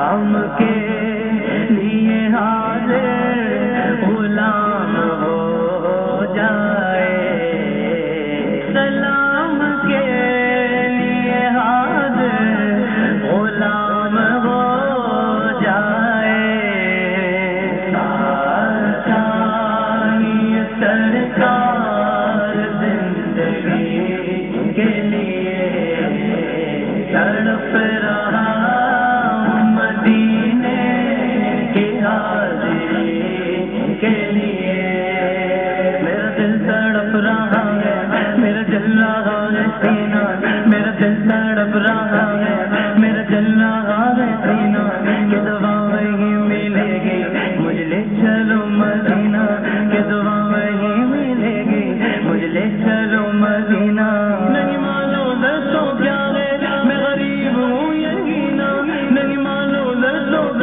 سلام کے لیے حاضر غلام ہو جائے، سلام کے لیے حاضر غلام ہو جائے، چاہیے سرکار زندگی کے لیے تڑپ رہا کے لیے، میرا دل تڑپ رہا ہے، میرا جل رہا ہے سینہ، میرا دل تڑپ رہا ہے، میرا جل رہا